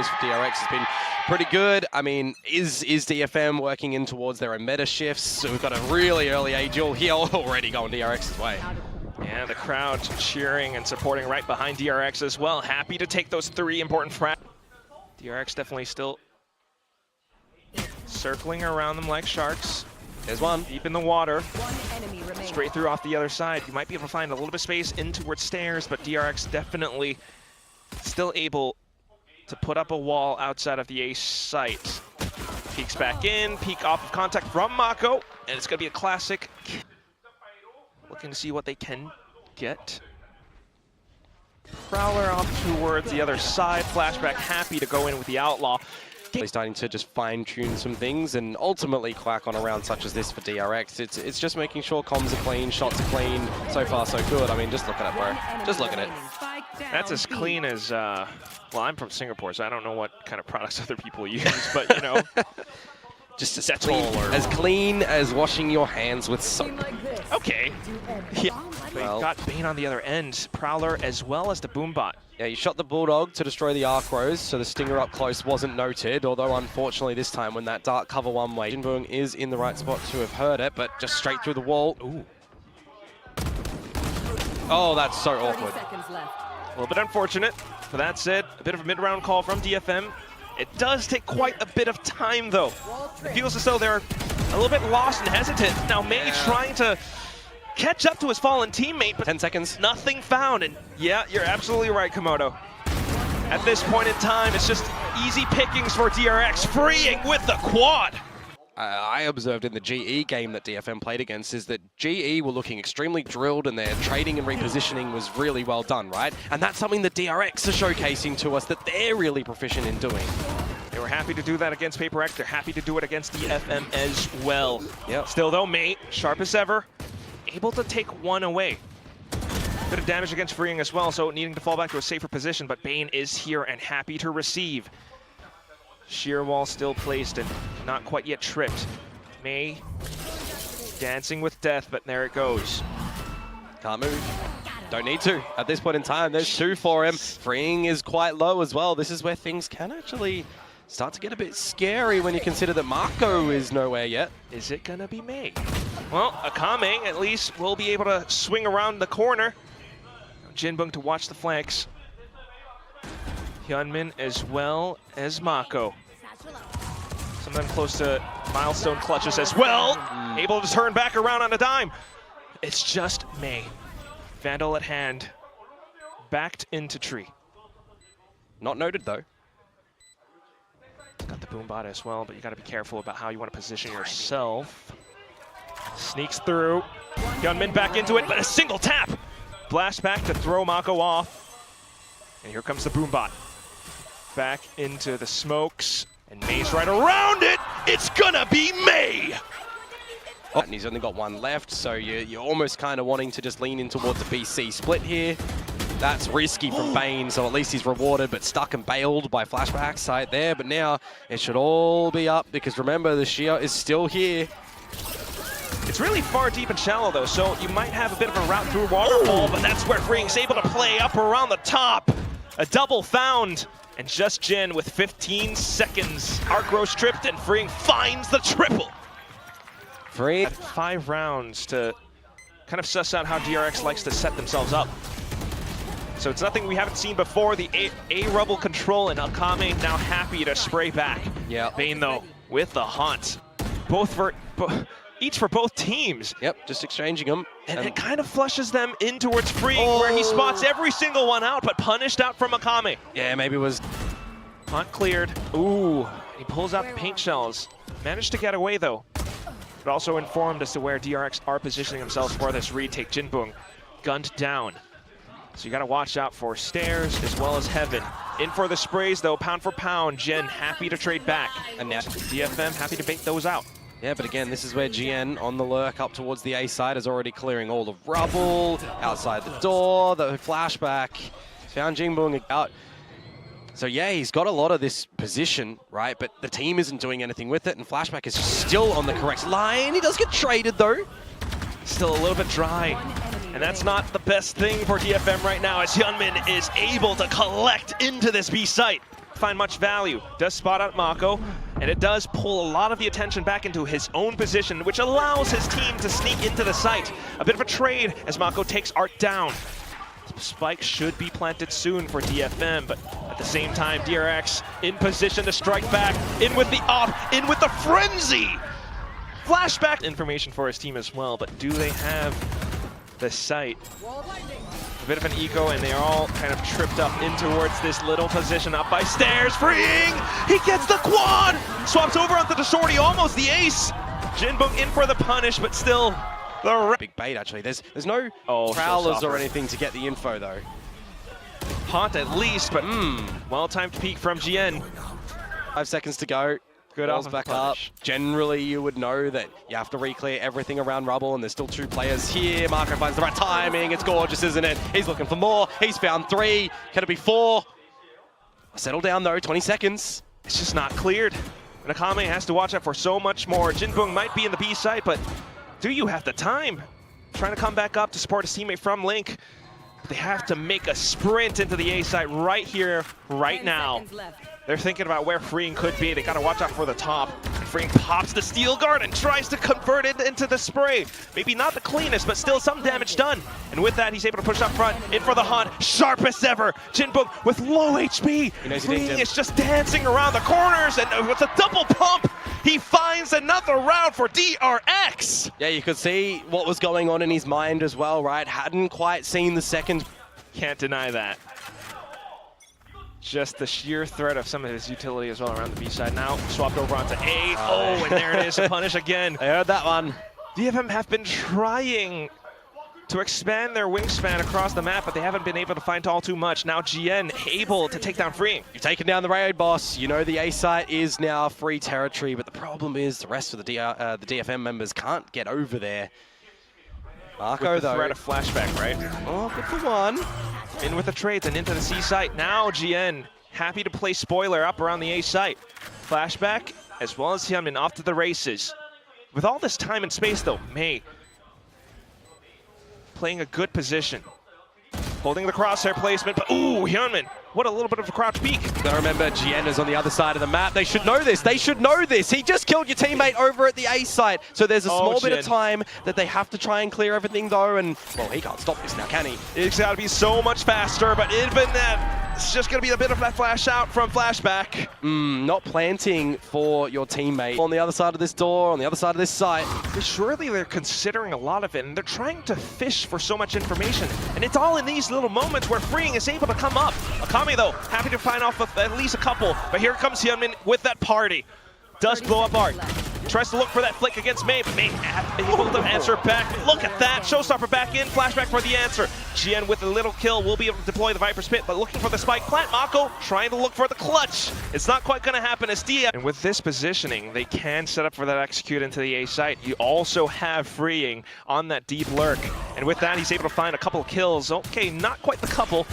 For DRX has been pretty good. I mean, is DFM working in towards their own meta shifts? So we've got a really early Angel here already going DRX's way. Yeah, the crowd cheering and supporting right behind DRX as well. Happy to take those 3 important frags. DRX definitely still circling around them like sharks. There's one. Deep in the water. Straight through off the other side. You might be able to find a little bit of space in towards stairs, but DRX definitely still able to put up a wall outside of the ace site. Peeks back in, peek off of contact from Mako, and it's going to be a classic. Looking to see what they can get. Prowler off towards the other side. Flashback happy to go in with the Outlaw. They're starting to just fine-tune some things and ultimately quack on a round such as this for DRX. It's just making sure comms are clean, shots are clean. So far, so good. I mean, just look at it, bro. Just look at it. That's as clean as, well, I'm from Singapore, so I don't know what kind of products other people use, but, you know, just as clean as washing your hands with soap. Okay. Yeah. Well, got Bane on the other end, Prowler as well as the Boombot. Yeah, you shot the Bulldog to destroy the Arcros, so the Stinger up close wasn't noted, although unfortunately this time when that dark cover one way, Jinbung is in the right spot to have heard it, but just straight through the wall. Ooh. Oh, that's so awkward. A little bit unfortunate, but that's it. A bit of a mid-round call from DFM. It does take quite a bit of time, though. It feels as though they're a little bit lost and hesitant. Now, May trying to catch up to his fallen teammate, but 10 seconds. Nothing found. And yeah, you're absolutely right, Komodo. At this point in time, it's just easy pickings for DRX, freeing with the quad. I observed in the GE game that DFM played against is that GE were looking extremely drilled and their trading and repositioning was really well done, right? And that's something that DRX are showcasing to us that they're really proficient in doing. They were happy to do that against Paper X. They're happy to do it against DFM as well. Yep. Still though, Mate, sharp as ever, able to take one away. Bit of damage against freeing as well, so needing to fall back to a safer position, but Bane is here and happy to receive. Sheer wall still placed and not quite yet tripped. May dancing with death, but there it goes. Can't move. Don't need to. At this point in time, there's 2 for him. Freeing is quite low as well. This is where things can actually start to get a bit scary when you consider that Mako is nowhere yet. Is it gonna be May? Well, Akame at least will be able to swing around the corner. Jinbung to watch the flanks. Hyunmin as well as Mako. Some of them close to milestone clutches as well. Able to turn back around on a dime. It's just May. Vandal at hand. Backed into tree. Not noted though. Got the Boombot as well, but you gotta be careful about how you want to position yourself. Sneaks through. Hyunmin back into it, but a single tap. Blast back to throw Mako off. And here comes the Boombot. Back into the smokes, and May's right around it. It's gonna be May. Oh, and he's only got 1 left, so you're almost kind of wanting to just lean in towards the BC split here. That's risky from Bane, so at least he's rewarded, but stuck and bailed by Flashback side there. But now it should all be up because remember the Sheer is still here. It's really far deep and shallow though, so you might have a bit of a route through waterfall, but that's where Freeing's able to play up around the top. A double found. And just Jin with 15 seconds. Arcros tripped and Freeing finds the triple. Freeing. 5 rounds to kind of suss out how DRX likes to set themselves up. So it's nothing we haven't seen before. The A-Rubble control and Akame now happy to spray back. Yeah. Bane though with the hunt. Each for both teams. Yep, just exchanging them. And it kind of flushes them in towards Freeing where he spots every single one out, but punished out from Akame. Yeah, maybe it was... Hunt cleared. Ooh, he pulls out the paint shells. Managed to get away though. But also informed as to where DRX are positioning themselves for this retake. Jinbung gunned down. So you gotta watch out for stairs as well as heaven. In for the sprays though, pound for pound. Jin happy to trade back. And now DFM happy to bait those out. Yeah, but again, this is where GN on the lurk up towards the A side is already clearing all the rubble outside the door, the flashback. Found Jinbung out. So yeah, he's got a lot of this position, right? But the team isn't doing anything with it, and flashback is still on the correct line. He does get traded though. Still a little bit dry. And that's not the best thing for DFM right now as Hyunmin is able to collect into this B site. find much value. Does spot out Mako, and it does pull a lot of the attention back into his own position, which allows his team to sneak into the site. A bit of a trade as Mako takes Art down. Spike should be planted soon for DFM, but at the same time, DRX in position to strike back, in with the op, in with the frenzy! Flashback information for his team as well, but do they have the site? A bit of an eco, and they are all kind of tripped up in towards this little position up by stairs, freeing! He gets the quad! Swaps over onto the shorty, almost the ace! Jinbung in for the punish, but still the big bait actually. There's no prowlers prowlers or anything to get the info though. Haunt at least, but well-timed peek from GN. 5 seconds to go. Good Balls off back up. Generally, you would know that you have to re-clear everything around Rubble, and there's still 2 players here. Marco finds the right timing. It's gorgeous, isn't it? He's looking for more. He's found 3. Can it be 4? Settle down though. 20 seconds. It's just not cleared. And Akame has to watch out for so much more. Jinbung might be in the B site, but do you have the time? Trying to come back up to support his teammate from Link. They have to make a sprint into the A site right here, right now. They're thinking about where Freeing could be. They gotta watch out for the top. Freeing pops the steel guard and tries to convert it into the spray. Maybe not the cleanest, but still some damage done. And with that, he's able to push up front, in for the hunt, sharpest ever. Jinbung with low HP. Freeing is just dancing around the corners, and with a double pump, he finds another round for DRX. Yeah, you could see what was going on in his mind as well, right? Hadn't quite seen the second. Can't deny that. Just the sheer threat of some of his utility as well around the B side. Now swapped over onto A. Oh, and there it is, a punish again. I heard that one. DFM have been trying to expand their wingspan across the map, but they haven't been able to find all too much. Now GN able to take down Freeing. You've taken down the raid boss. You know the A site is now free territory, but the problem is the rest of the DFM members can't get over there. Marco, with the though. threat of flashback, right? Oh, good for one. In with the trades and into the C site. Now GN happy to play spoiler up around the A site. Flashback as well as Hyunmin off to the races. With all this time and space though, Mei playing a good position. Holding the crosshair placement, but ooh, Hyunmin, what a little bit of a crouch peek. Gotta remember, GN is on the other side of the map. They should know this. They should know this. He just killed your teammate over at the A site. So there's a small bit of time that they have to try and clear everything though. And, well, he can't stop this now, can he? It's gotta be so much faster, but even that, it's just gonna be a bit of that flash out from flashback. Not planting for your teammate. On the other side of this door, on the other side of this site. Surely they're considering a lot of it, and they're trying to fish for so much information. And it's all in these little moments where Freeing is able to come up. Akame, though, happy to find off of at least a couple. But here comes Hyunmin with that party. Does blow up Art. Tries to look for that flick against Mei, but Mei able to answer back. Look at that, Showstopper back in, flashback for the answer. GN with a little kill will be able to deploy the Viper's Pit, but looking for the spike plant. Mako trying to look for the clutch. It's not quite gonna happen as DF. And with this positioning, they can set up for that execute into the A site. You also have Freeing on that deep lurk. And with that, he's able to find a couple of kills. Okay, not quite the couple.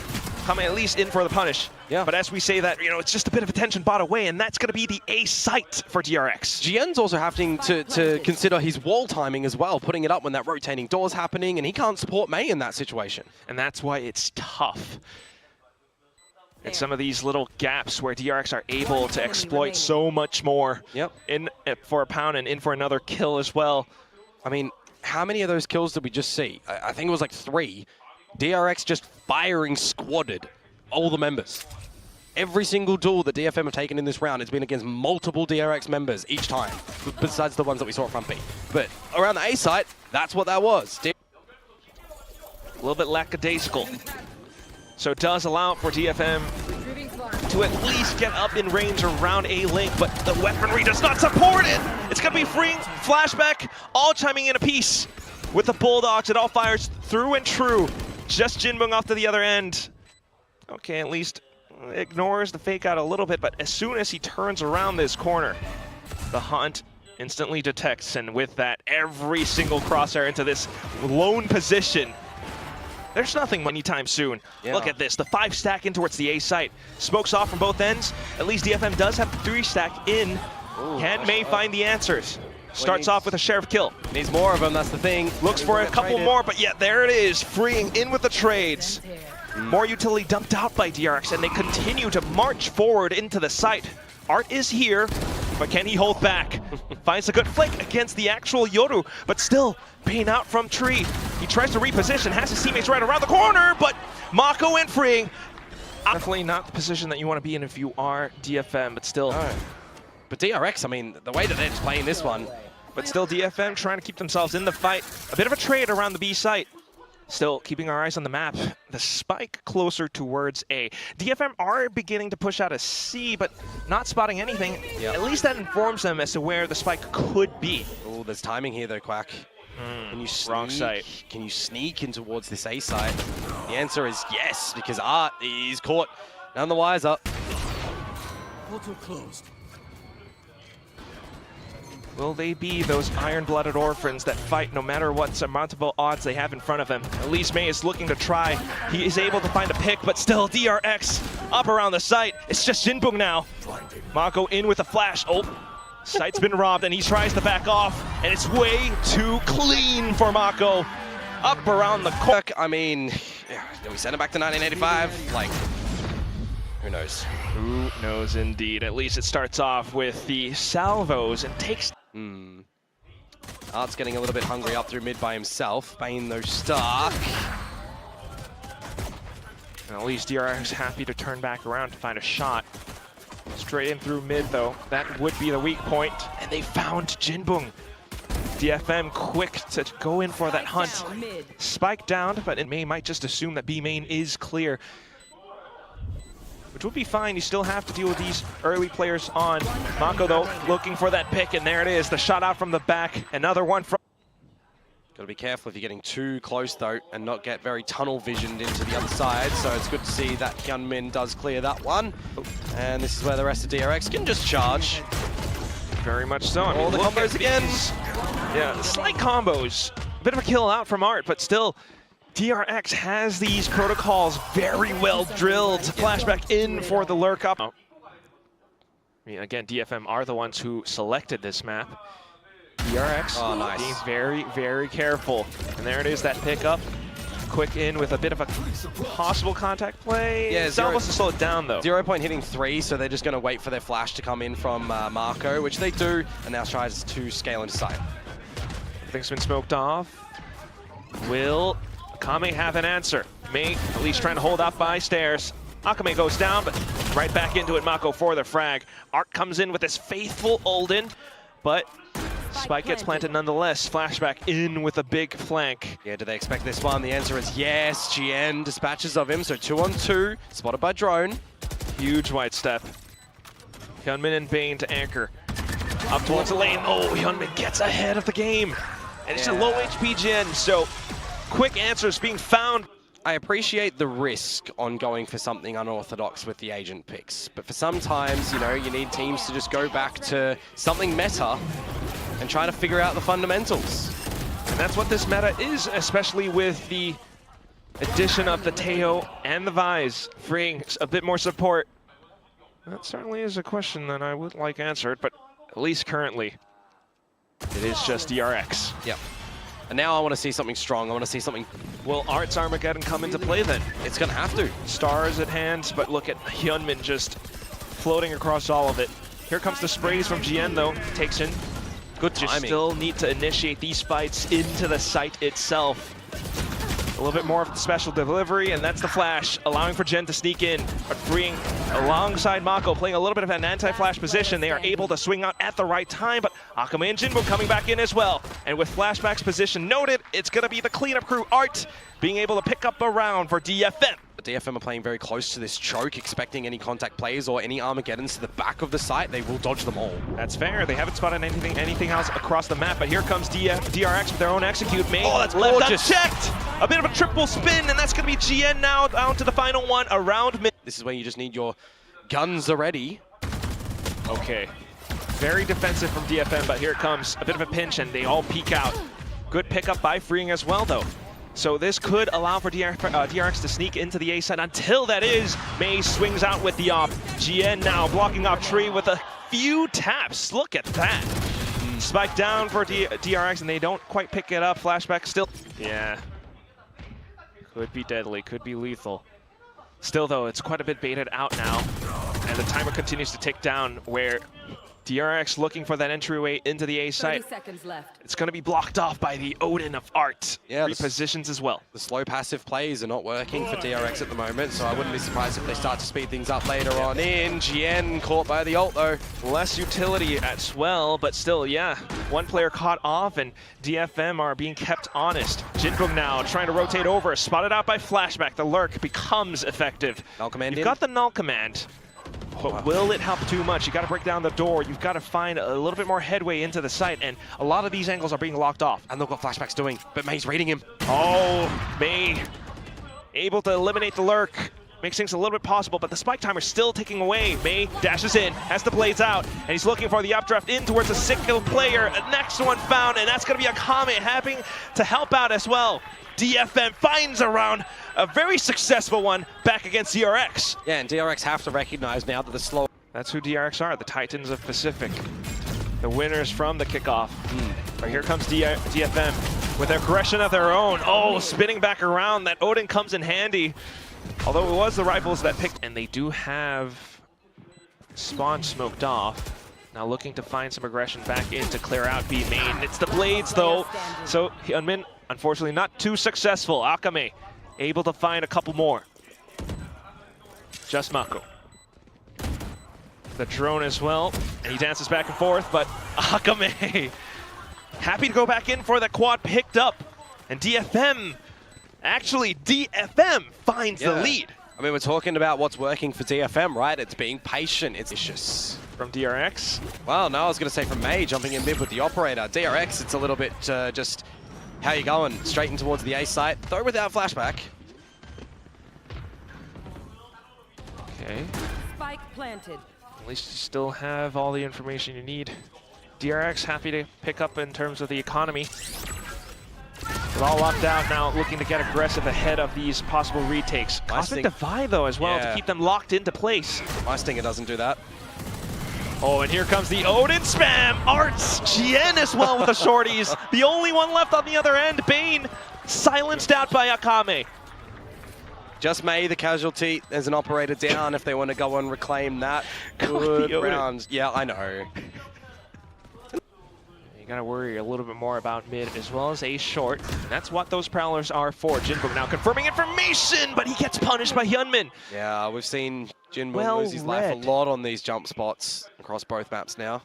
Coming at least in for the punish. Yeah. But as we say that, you know, it's just a bit of attention bought away, and that's going to be the A site for DRX. GN's also having to consider his wall timing as well, putting it up when that rotating door's happening, and he can't support Mei in that situation. And that's why it's tough. It's some of these little gaps where DRX are able to exploit so much more. Yep. In for a pound and in for another kill as well. I mean, how many of those kills did we just see? I think it was like 3. DRX just firing squadded all the members. Every single duel that DFM have taken in this round has been against multiple DRX members each time, besides the ones that we saw at front B. But around the A site, that's what that was. A little bit lackadaisical. So it does allow for DFM to at least get up in range around A link, but the weaponry does not support it. It's going to be Freeing, flashback, all chiming in a piece. With the Bulldogs, it all fires through and true. Just Jinbung off to the other end. Okay, at least ignores the fake out a little bit, but as soon as he turns around this corner, the hunt instantly detects, and with that, every single crosshair into this lone position. There's nothing anytime soon. Yeah. Look at this, the 5 stack in towards the A site. Smokes off from both ends. At least DFM does have the 3 stack in. Ooh, can Mei find the answers? Starts off with a sheriff kill. Needs more of them, that's the thing. Looks for a couple more, but yeah, there it is. Freeing in with the trades. More utility dumped out by DRX, and they continue to march forward into the site. Art is here, but can he hold back? Finds a good flick against the actual Yoru, but still Bane out from tree. He tries to reposition, has his teammates right around the corner, but Mako in freeing. Definitely not the position that you want to be in if you are DFM, but still. But DRX, I mean, the way that they're just playing this one. But still DFM trying to keep themselves in the fight. A bit of a trade around the B site. Still keeping our eyes on the map. The spike closer towards A. DFM are beginning to push out a C, but not spotting anything. Yep. At least that informs them as to where the spike could be. Oh, there's timing here though, Quack. Can you sneak? Wrong site. Can you sneak in towards this A site? The answer is yes, because Art is caught none the wiser. Portal closed. Will they be those iron-blooded orphans that fight no matter what surmountable odds they have in front of him? At least May is looking to try. He is able to find a pick, but still DRX up around the site. It's just Jinbung now. Mako in with a flash. Oh, site's been robbed, and he tries to back off, and it's way too clean for Mako. Up around the corner. I mean, do we send it back to 1985? Like, who knows? Who knows indeed. At least it starts off with the salvos and takes... Art's getting a little bit hungry up through mid by himself. Bane though stuck. And at least DRX happy to turn back around to find a shot. Straight in through mid though. That would be the weak point. And they found Jinbung. DFM quick to go in for that hunt. Spike down, but it might just assume that B main is clear. Which would be fine. You still have to deal with these early players on. Mako though, looking for that pick, and there it is. The shot out from the back. Another one from... Gotta be careful if you're getting too close though, and not get very tunnel visioned into the other side. So it's good to see that Hyunmin does clear that one. And this is where the rest of DRX can just charge. Very much so. I mean, all the combos again. Yeah, slight combos. A bit of a kill out from Art, but still, DRX has these protocols very well drilled. Flashback in for the lurk up. I mean, again, DFM are the ones who selected this map. DRX being very, very careful. And there it is, that pickup. Quick in with a bit of a possible contact play. Yeah, Salvos to slow it down though. 0 point hitting 3, so they're just going to wait for their flash to come in from Mako, which they do, and now tries to scale into sight. Everything's been smoked off. Will Akame have an answer? May at least trying to hold up by stairs. Akame goes down, but right back into it, Mako for the frag. Art comes in with his faithful Ulden, but spike gets planted nonetheless. Flashback in with a big flank. Yeah, do they expect this one? The answer is yes. GN dispatches of him, so 2-on-2, spotted by drone. Huge wide step. Hyunmin and Bane to anchor. Up towards the lane. Oh, Hyunmin gets ahead of the game. And it's a low HP GN, so quick answers being found. I appreciate the risk on going for something unorthodox with the agent picks, but for sometimes, you know, you need teams to just go back to something meta and try to figure out the fundamentals. And that's what this meta is, especially with the addition of the Teo and the Vise, freeing a bit more support. That certainly is a question that I would like answered, but at least currently, it is just DRX. Yep. And now I want to see something strong. I want to see something... Will Art's Armageddon come into play then? It's going to have to. Stars at hand, but look at Hyunmin just floating across all of it. Here comes the sprays from GN though. Takes in. Good timing. Just still need to initiate these fights into the site itself. A little bit more of the special delivery, and that's the flash, allowing for Jen to sneak in, but freeing alongside Mako, playing a little bit of an anti-flash position. They are able to swing out at the right time, but Akame and Jinbung coming back in as well. And with Flashback's position noted, it's going to be the cleanup crew, Art, being able to pick up a round for DFM. The DFM are playing very close to this choke, expecting any contact plays or any Armageddons to the back of the site. They will dodge them all. That's fair. They haven't spotted anything else across the map, but here comes DRX with their own execute. Main that's left gorgeous. unchecked. A bit of a triple spin, and that's going to be GN now down to the final one around mid. This is where you just need your guns ready. Okay. Very defensive from DFM, but here it comes. A bit of a pinch, and they all peek out. Good pickup by freeing as well, though. So this could allow for DRX to sneak into the A side. Until that is, May swings out with the op. GN now blocking off Tree with a few taps. Look at that. Spike down for DRX, and they don't quite pick it up. Flashback still. Yeah. Could be deadly, could be lethal. Still though, it's quite a bit baited out now. And the timer continues to tick down where DRX looking for that entryway into the A site. 30 seconds left. It's going to be blocked off by the Odin of Art. Yeah, repositions as well. The slow passive plays are not working for DRX at the moment, so I wouldn't be surprised if they start to speed things up later on in. GN caught by the ult though. Less utility as well, but still, yeah. One player caught off and DFM are being kept honest. Jinbum now trying to rotate over, spotted out by Flashback. The lurk becomes effective. Null command You've in. got the null command. But will it help too much? You got to break down the door. You've got to find a little bit more headway into the site, and a lot of these angles are being locked off. And look what Flashback's doing, but May's reading him. Oh, May able to eliminate the lurk. Makes things a little bit possible, but the spike timer still ticking away. May dashes in, has the blades out, and he's looking for the updraft in towards a single player. Next one found, and that's going to be a Akame having to help out as well. DFM finds a round, a very successful one, back against DRX. Yeah, and DRX have to recognize now that the slow... That's who DRX are, the Titans of Pacific. The winners from the kickoff. But here comes DFM with aggression of their own. Oh, spinning back around. That Odin comes in handy. Although it was the rifles that picked. And they do have spawn smoked off. Now looking to find some aggression back in to clear out B main. It's the blades though. So Hyunmin, unfortunately not too successful. Akame able to find a couple more. Just Mako. The drone as well, and he dances back and forth, but Akame happy to go back in for the quad picked up. And DFM finds the lead. I mean, we're talking about what's working for DFM, right? It's being patient, it's vicious. From DRX. Well, no, I was going to say from May, jumping in mid with the operator. DRX, it's a little bit just, how you going? Straight in towards the A site, though without Flashback. Okay. Spike planted. At least you still have all the information you need. DRX happy to pick up in terms of the economy. They're all locked out now, looking to get aggressive ahead of these possible retakes. Cosmic Defy though as well to keep them locked into place. My Stinger doesn't do that. Oh, and here comes the Odin spam! Arts! GN as well with the shorties. The only one left on the other end, Bane, silenced out by Akame. Just May, the casualty. There's an operator down if they want to go and reclaim that. Good rounds. Yeah, I know. You gotta worry a little bit more about mid as well as A short. And that's what those Prowlers are for. Jinbum now confirming information, but he gets punished by Hyunmin. Yeah, we've seen Jinbum lose his life a lot on these jump spots across both maps now.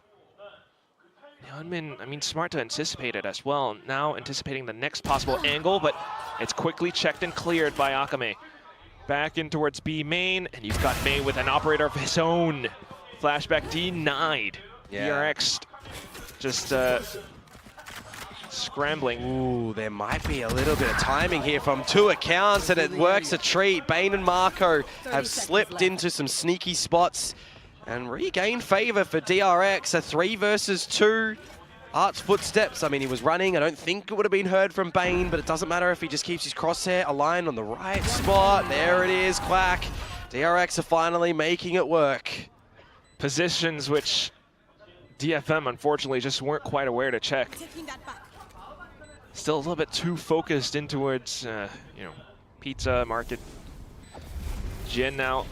Hyunmin, I mean, smart to anticipate it as well. Now anticipating the next possible angle, but it's quickly checked and cleared by Akame. Back in towards B main, and you've got May with an operator of his own. Flashback denied. Yeah. DRX just scrambling. Ooh, there might be a little bit of timing here from two accounts, and it works a treat. Bane and Marco have slipped into some sneaky spots and regained favor for DRX. A 3 versus 2. Art's footsteps, I mean, he was running. I don't think it would have been heard from Bane, but it doesn't matter if he just keeps his crosshair aligned on the right spot. There it is, Quack. DRX are finally making it work. Positions which DFM, unfortunately, just weren't quite aware to check. Still a little bit too focused in towards, you know, pizza market. Jin now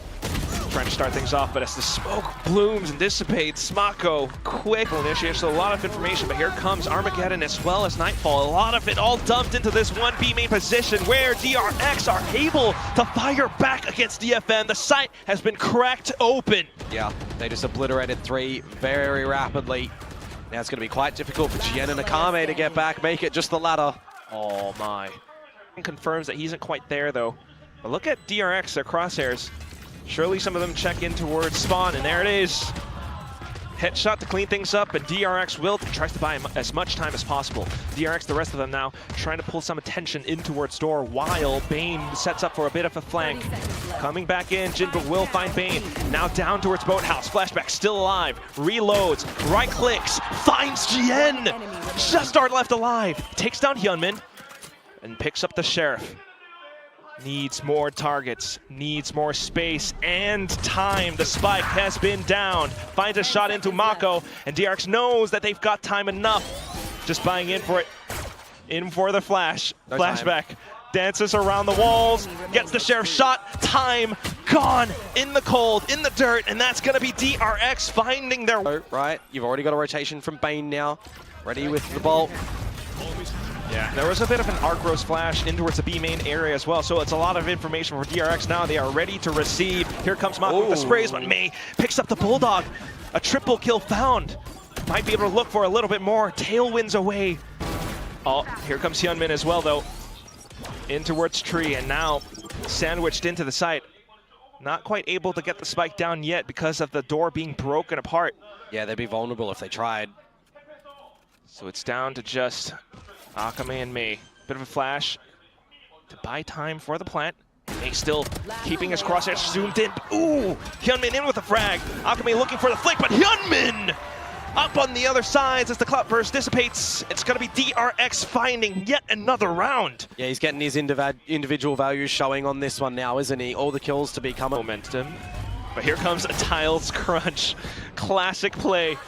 trying to start things off, but as the smoke blooms and dissipates, Mako quick initiates a lot of information, but here comes Armageddon as well as Nightfall. A lot of it all dumped into this one B main position where DRX are able to fire back against DFM. The site has been cracked open. Yeah, they just obliterated 3 very rapidly. Now it's going to be quite difficult for GN and Akame to get back, make it just the ladder. Oh my. Confirms that he isn't quite there though. But look at DRX, their crosshairs. Surely some of them check in towards spawn, and there it is. Headshot to clean things up, and DRX tries to buy as much time as possible. DRX, the rest of them now, trying to pull some attention in towards door while Bane sets up for a bit of a flank. Coming back in, Jinbuk will find Bane. Now down towards Boathouse. Flashback still alive. Reloads, right clicks, finds GN. Just Art left alive. Takes down Hyunmin and picks up the Sheriff. Needs more targets, needs more space and time. The spike has been down. Finds a shot into Mako, and DRX knows that they've got time enough. Just buying in for it. In for the flash. No Flashback. time. dances around the walls, gets the sheriff shot, time gone in the cold, in the dirt, and that's gonna be DRX finding their way. Right, you've already got a rotation from Bane now, ready with the bolt. Yeah, there was a bit of an arc rose flash in towards the B main area as well, so it's a lot of information for DRX now. They are ready to receive. Here comes Mako with the sprays, but May picks up the Bulldog. A triple kill found. Might be able to look for a little bit more. Tailwinds away. Oh, here comes Hyunmin as well, though. In towards Tree, and now sandwiched into the site. Not quite able to get the spike down yet because of the door being broken apart. Yeah, they'd be vulnerable if they tried. So it's down to just Akame and May. Bit of a flash to buy time for the plant. May still keeping his crosshairs zoomed in. Ooh, Hyunmin in with a frag. Akame looking for the flick, but Hyunmin up on the other side as the cloudburst dissipates. It's going to be DRX finding yet another round. Yeah, he's getting his individual values showing on this one now, isn't he? All the kills to be coming. Momentum. But here comes a Tiles crunch. Classic play.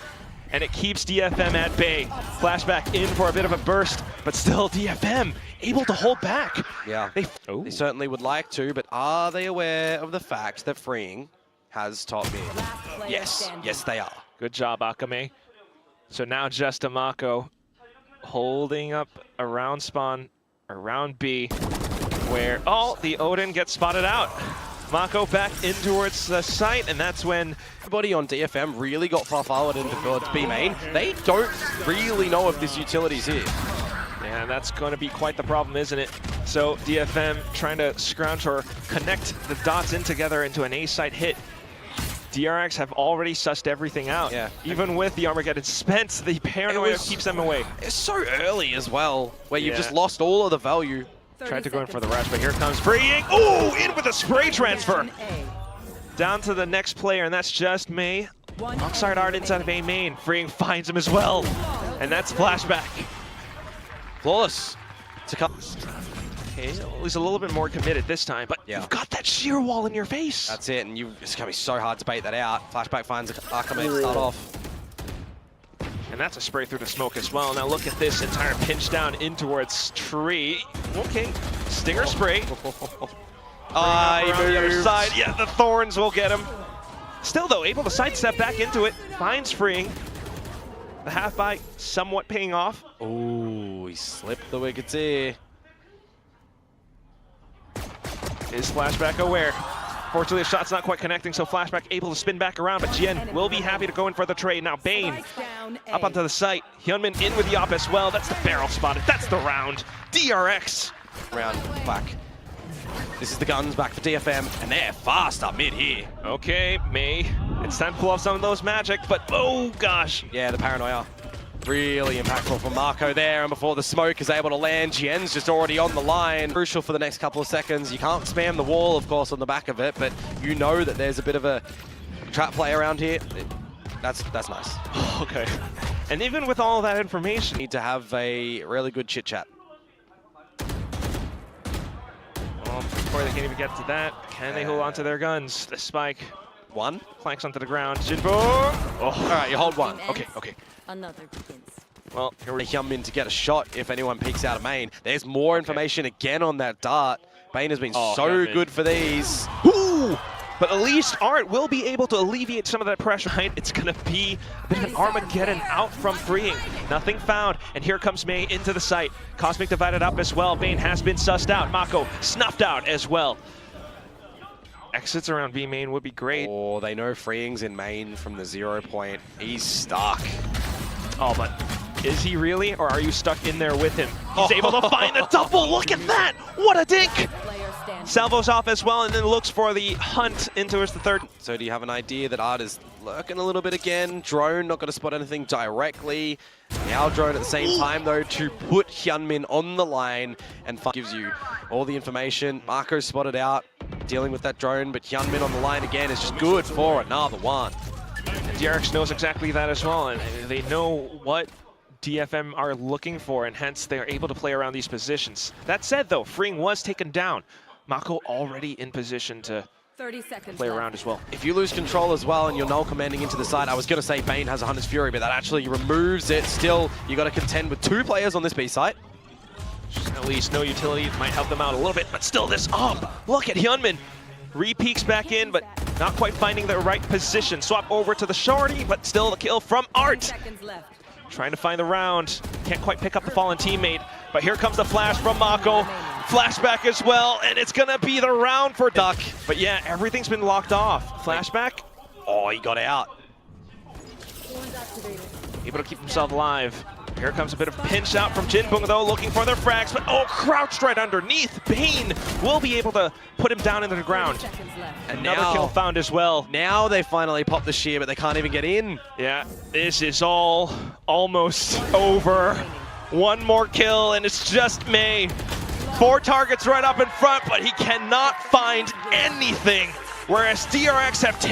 And it keeps DFM at bay. Flashback in for a bit of a burst, but still DFM able to hold back. Yeah, they certainly would like to, but are they aware of the fact that freeing has top mid? Yes, yes they are. Good job, Akame. So now just a Mako holding up around spawn, around B, where, oh, the Odin gets spotted out. Mako back in towards the site, and that's when everybody on DFM really got far forward into towards B main. They don't really know if this utility's here. Yeah, that's going to be quite the problem, isn't it? So DFM trying to scrounge or connect the dots in together into an A site hit. DRX have already sussed everything out. Yeah. Even with the Armageddon spent, the paranoia keeps them away. It's so early as well, where you've just lost all of the value. Tried to go in for the rush, but here comes freeing. Ooh, in with a spray transfer. Down to the next player, and that's just May. Alongside Art inside of A main. Freeing finds him as well. And that's flashback. Flawless to come. Okay, he's a little bit more committed this time, but you've got that sheer wall in your face. That's it, and it's going to be so hard to bait that out. Flashback finds Akame to start off. And that's a spray through the smoke as well. Now look at this entire pinch down in towards Tree. Okay, stinger spray. He moved the other side. Yeah, the thorns will get him. Still though, able to sidestep back into it. Finds freeing. The half buy somewhat paying off. Ooh, he slipped the wicket's ear. Is flashback aware. Fortunately, the shot's not quite connecting, so flashback able to spin back around, but Jien will be happy to go in for the trade. Now Bane up onto the site. Hyunmin in with the op as well. That's the barrel spotted. That's the round. DRX. Round back. This is the guns back for DFM, and they're fast up mid here. Okay, May. It's time to pull off some of those magic, but oh gosh. Yeah, the paranoia. Really impactful from Mako there, and before the smoke is able to land, Jien's just already on the line. Crucial for the next couple of seconds. You can't spam the wall, of course, on the back of it, but you know that there's a bit of a trap play around here. That's nice. Okay. And even with all that information, need to have a really good chit-chat. Well, before they can even get to that, can they hold on to their guns? The spike. One. Planks onto the ground. Jinbo! Oh. All right, you hold one. Okay, okay. Another begins. Well, here we come in to get a shot if anyone peeks out of main. There's more information again on that dart. Bane has been so good for these. Ooh! But at least Art will be able to alleviate some of that pressure. It's going to be a bit of an Armageddon out from freeing. Nothing found. And here comes May into the site. Cosmic divided up as well. Bane has been sussed out. Mako snuffed out as well. Exits around B main would be great. Oh, they know freeing's in main from the 0 point. He's stuck. Oh, but is he really? Or are you stuck in there with him? He's able to find the double. Look at that. What a dink. Salvos off as well, and then looks for the hunt into the third. So do you have an idea that Art is lurking a little bit again? Drone not going to spot anything directly. Now drone at the same time, though, to put Hyunmin on the line and gives you all the information. Marco spotted out, dealing with that drone, but Hyunmin on the line again is just good for another one. And DRX knows exactly that as well, and they know what DFM are looking for, and hence they are able to play around these positions. That said, though, freeing was taken down. Mako already in position to 30 seconds play around as well. If you lose control as well and you're null commanding into the side, I was going to say Bane has a Hunter's Fury, but that actually removes it. Still, you got to contend with 2 players on this B site. Just At least no utility might help them out a little bit, but still this up. Look at Hyunmin. Re-peeks back in, but not quite finding the right position. Swap over to the shorty, but still the kill from Art. Seconds left. Trying to find the round. Can't quite pick up the fallen teammate, but here comes the flash from Mako. Flashback as well, and it's gonna be the round for Duck. But yeah, everything's been locked off. Flashback, Oh, he got out. able to keep himself alive. Here comes a bit of pinch out from Jinbung though, looking for their frags, but oh, crouched right underneath. Bane will be able to put him down into the ground. Seconds left. And Another now, kill found as well. now they finally pop the shear, but they can't even get in. Yeah, this is all almost over. One more kill and it's just May. 4 targets right up in front, but he cannot find anything. Whereas DRX have taken